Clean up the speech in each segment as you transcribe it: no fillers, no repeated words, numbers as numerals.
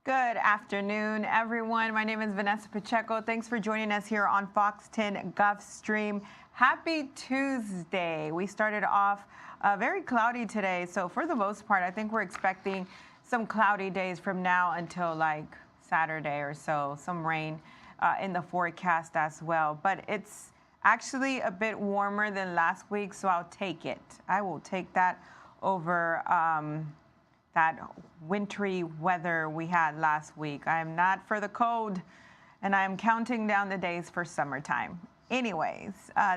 Good afternoon, everyone. My name is Vanessa Pacheco. Thanks for joining us here on Fox 10 Gulfstream. Happy Tuesday. We started off very cloudy today, so for the most part, I think we're expecting some cloudy days from now until like Saturday or so, some rain in the forecast as well. But it's actually a bit warmer than last week, so I'll take it. I will take that over that wintry weather we had last week. I am not for the cold, and I am counting down the days for summertime. Anyways,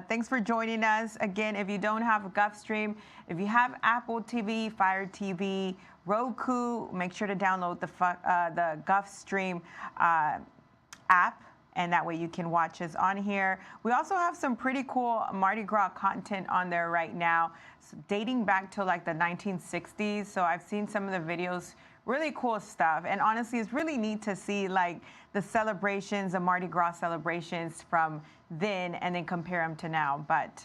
thanks for joining us. Again, if you don't have a Gulfstream, if you have Apple TV, Fire TV, Roku, make sure to download the Gulfstream app, and that way you can watch us on here. We also have some pretty cool Mardi Gras content on there right now, dating back to like the 1960s. So I've seen some of the videos, really cool stuff. And honestly, it's really neat to see like the celebrations, the Mardi Gras celebrations from then and then compare them to now, but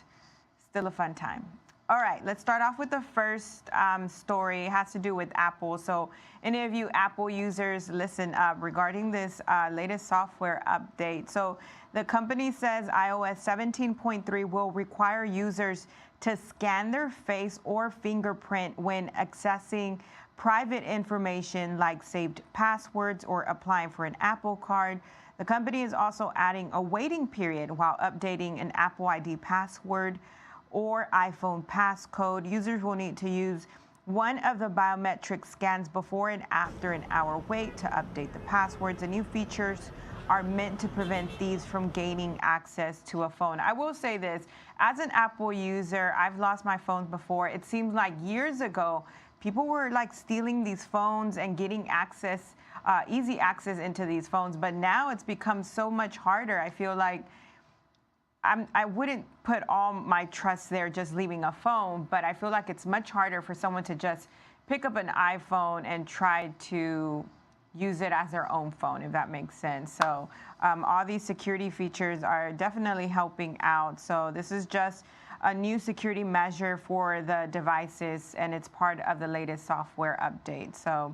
still a fun time. All right, let's start off with the first story. It has to do with Apple. So any of you Apple users, listen up regarding this latest software update. So the company says iOS 17.3 will require users to scan their face or fingerprint when accessing private information like saved passwords or applying for an Apple Card. The company is also adding a waiting period while updating an Apple ID password or iPhone passcode. Users will need to use one of the biometric scans before and after an hour wait to update the passwords. The new features are meant to prevent thieves from gaining access to a phone. I will say this, as an Apple user, I've lost my phone before. It seems like years ago, people were like stealing these phones and getting access, easy access into these phones. But now it's become so much harder. I feel like I wouldn't put all my trust there just leaving a phone, but I feel like it's much harder for someone to just pick up an iPhone and try to use it as their own phone, if that makes sense. So all these security features are definitely helping out. So this is just a new security measure for the devices, and it's part of the latest software update. So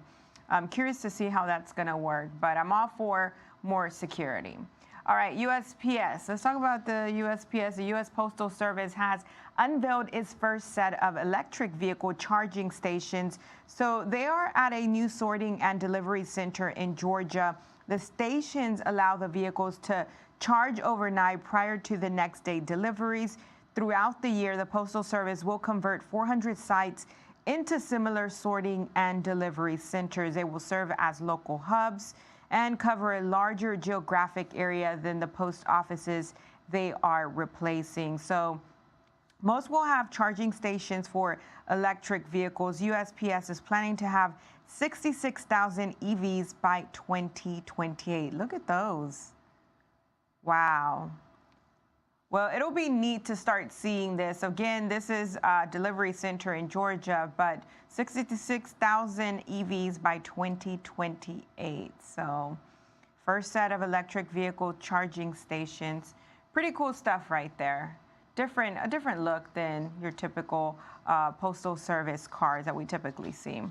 I'm curious to see how that's going to work, but I'm all for more security. All right, USPS. Let's talk about the USPS. The U.S. Postal Service has unveiled its first set of electric vehicle charging stations. So they are at a new sorting and delivery center in Georgia The stations allow the vehicles to charge overnight prior to the next day deliveries. Throughout the year, the Postal Service will convert 400 sites into similar sorting and delivery centers. They will serve as local hubs and cover a larger geographic area than the post offices they are replacing. So most will have charging stations for electric vehicles. USPS is planning to have 66,000 EVs by 2028. Look at those. Wow. Well, it'll be neat to start seeing this. Again, this is a delivery center in Georgia, but 66,000 EVs by 2028. So first set of electric vehicle charging stations. Pretty cool stuff right there. A different look than your typical Postal Service cars that we typically see.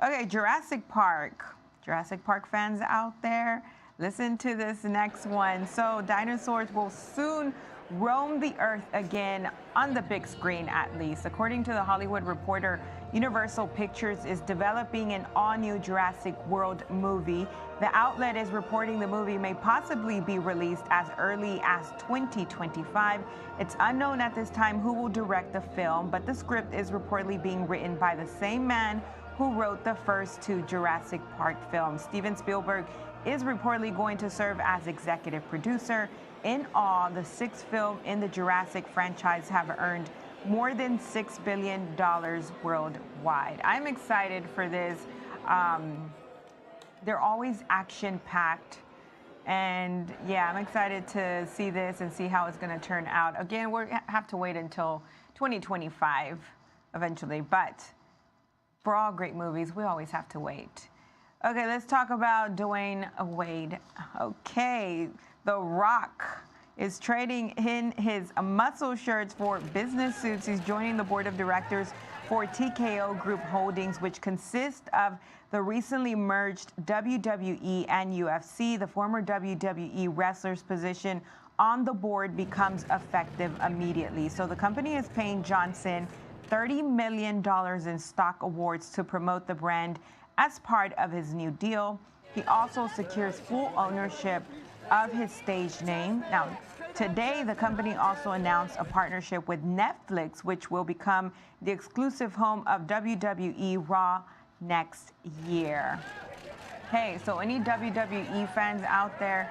Okay, Jurassic Park. Jurassic Park fans out there, listen to this next one. So dinosaurs will soon roam the earth again, on the big screen at least. According to the Hollywood Reporter, Universal Pictures is developing an all-new Jurassic World movie. The outlet is reporting the movie may possibly be released as early as 2025. It's unknown at this time who will direct the film, but the script is reportedly being written by the same man who wrote the first two Jurassic Park films. Steven Spielberg is reportedly going to serve as executive producer. In all, the sixth film in the Jurassic franchise have earned more than $6 billion worldwide. I'm excited for this. They're always action-packed. And yeah, I'm excited to see this and see how it's going to turn out. Again, we'll have to wait until 2025 eventually. But for all great movies, we always have to wait. Okay, let's talk about Dwayne Wade. Okay, The Rock is trading in his muscle shirts for business suits. He's joining the board of directors for TKO Group Holdings, which consists of the recently merged WWE and UFC. The former WWE wrestler's position on the board becomes effective immediately. So the company is paying Johnson $30 million in stock awards to promote the brand as part of his new deal. He also secures full ownership of his stage name. Now, today, the company also announced a partnership with Netflix, which will become the exclusive home of WWE Raw next year. Hey, so any WWE fans out there,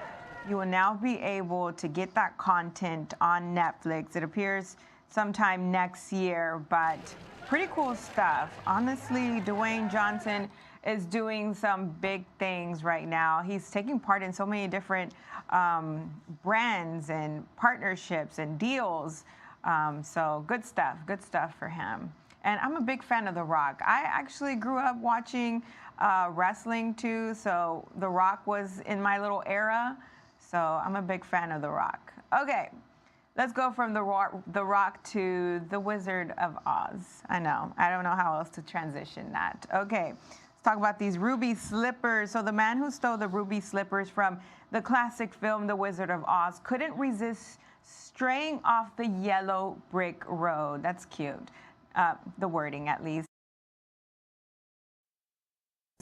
you will now be able to get that content on Netflix. It appears sometime next year, but pretty cool stuff. Honestly, Dwayne Johnson is doing some big things right now. He's taking part in so many different brands and partnerships and deals. So good stuff for him. And I'm a big fan of The Rock. I actually grew up watching wrestling too, so The Rock was in my little era. So I'm a big fan of The Rock. Okay, let's go from The Rock to The Wizard of Oz. I know, I don't know how else to transition that. Okay. Talk about these ruby slippers. So the man who stole the ruby slippers from the classic film The Wizard of Oz couldn't resist straying off the yellow brick road. That's cute. The wording, at least.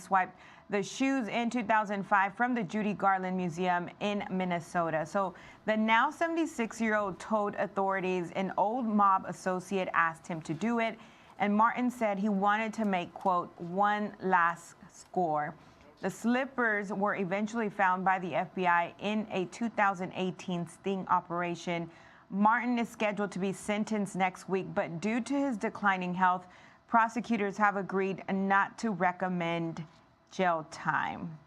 Swiped the shoes in 2005 from the Judy Garland Museum in Minnesota. So the now 76-year-old told authorities an old mob associate asked him to do it. And Martin said he wanted to make, quote, one last score. The slippers were eventually found by the FBI in a 2018 sting operation. Martin is scheduled to be sentenced next week, but due to his declining health, prosecutors have agreed not to recommend jail time.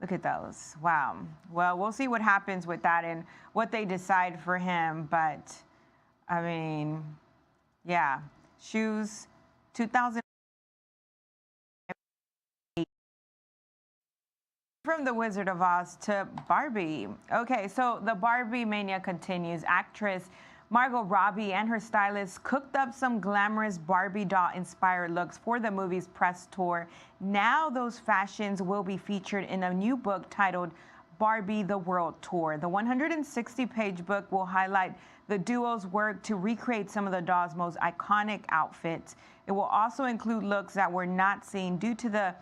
Look at those. Wow. Well, we'll see what happens with that and what they decide for him. But, I mean, yeah. Shoes, 2008. From The Wizard of Oz to Barbie. Okay, so the Barbie mania continues. Actress Margot Robbie and her stylist cooked up some glamorous Barbie doll-inspired looks for the movie's press tour. Now those fashions will be featured in a new book titled Barbie: The World Tour. The 160-page book will highlight the duo's work to recreate some of the doll's most iconic outfits. It will also include looks that were not seen due to the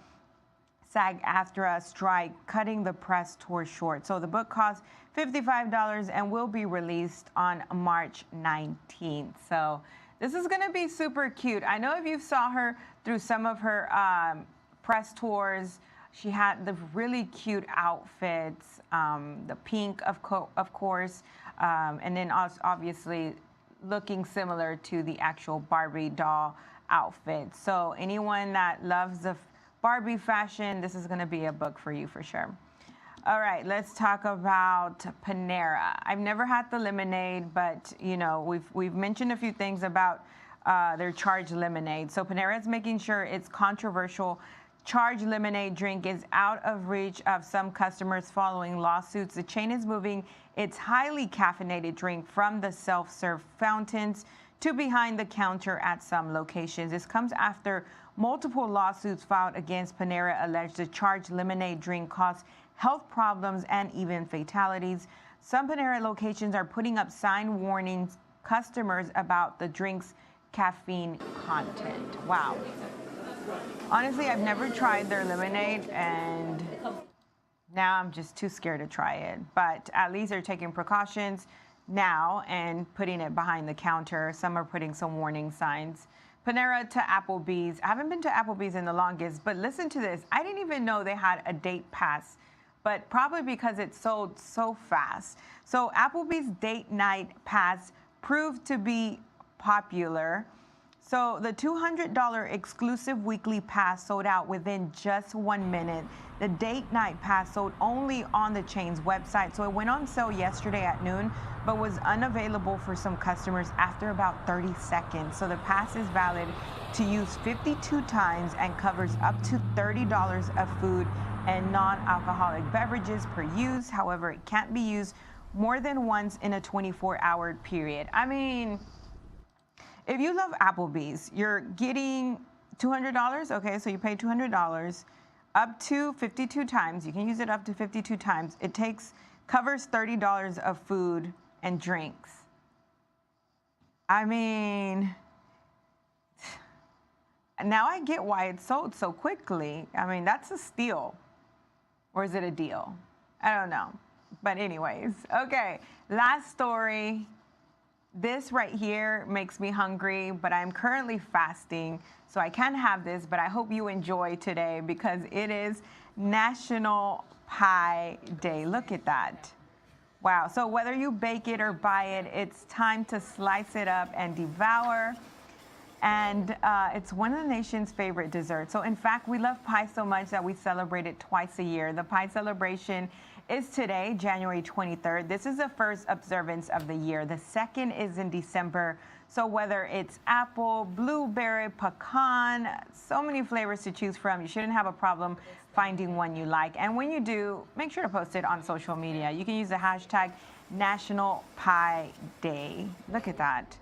SAG-AFTRA strike, cutting the press tour short. So the book costs $55 and will be released on March 19th. So this is going to be super cute. I know if you saw her through some of her press tours, she had the really cute outfits, the pink, of course, and then obviously looking similar to the actual Barbie doll outfit. So anyone that loves the Barbie fashion, this is going to be a book for you for sure. All right, let's talk about Panera. I've never had the lemonade, but you know, we've mentioned a few things about their charged lemonade. So Panera is making sure its controversial charged lemonade drink is out of reach of some customers following lawsuits. The chain is moving its highly caffeinated drink from the self-serve fountains to behind the counter at some locations. This comes after multiple lawsuits filed against Panera alleged the charged lemonade drink caused health problems and even fatalities. Some Panera locations are putting up sign warning customers about the drink's caffeine content. Wow. Honestly, I've never tried their lemonade, and now I'm just too scared to try it. But at least they're taking precautions now and putting it behind the counter. Some are putting some warning signs. Panera to Applebees. I haven't been to Applebees in the longest, but listen to this. I didn't even know they had a date pass, but probably because it sold so fast. So Applebee's date night pass proved to be popular. So the $200 exclusive weekly pass sold out within just 1 minute. The date night pass sold only on the chain's website. So it went on sale yesterday at noon, but was unavailable for some customers after about 30 seconds. So the pass is valid to use 52 times and covers up to $30 of food and non-alcoholic beverages per use. However, it can't be used more than once in a 24-hour period. I mean, if you love Applebee's, you're getting $200. Okay, so you pay $200 up to 52 times. You can use it up to 52 times. It covers $30 of food and drinks. I mean, now I get why it sold so quickly. I mean, that's a steal. Or is it a deal? I don't know. But anyways, okay, last story. This right here makes me hungry, but I'm currently fasting, so I can't have this, but I hope you enjoy today because it is National Pie Day. Look at that. Wow. So whether you bake it or buy it, it's time to slice it up and devour. And it's one of the nation's favorite desserts. So in fact, we love pie so much that we celebrate it twice a year. The pie celebration is today, January 23rd. This is the first observance of the year. The second is in December. So whether it's apple, blueberry, pecan, so many flavors to choose from, you shouldn't have a problem finding one you like. And when you do, make sure to post it on social media. You can use the hashtag National Pie Day. Look at that.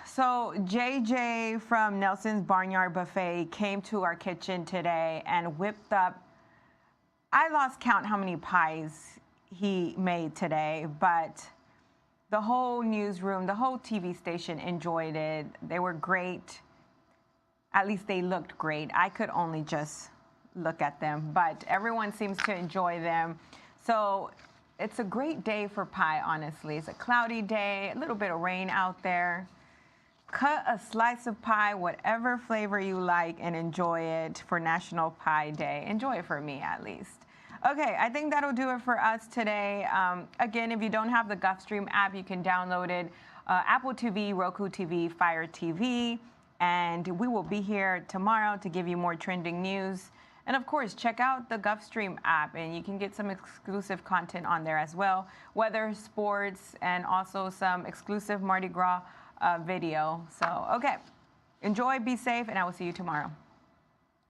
So JJ from Nelson's Barnyard Buffet came to our kitchen today and whipped up, I lost count how many pies he made today, but the whole newsroom, the whole TV station enjoyed it. They were great. At least they looked great. I could only just look at them, but everyone seems to enjoy them. So it's a great day for pie, honestly. It's a cloudy day, a little bit of rain out there. Cut a slice of pie, whatever flavor you like, and enjoy it for National Pie Day. Enjoy it for me, at least. Okay, I think that'll do it for us today. Again, if you don't have the Gulfstream app, you can download it. Apple TV, Roku TV, Fire TV. And we will be here tomorrow to give you more trending news. And of course, check out the Gulfstream app, and you can get some exclusive content on there as well. Weather, sports, and also some exclusive Mardi Gras video. So, okay, enjoy, be safe, and I will see you tomorrow.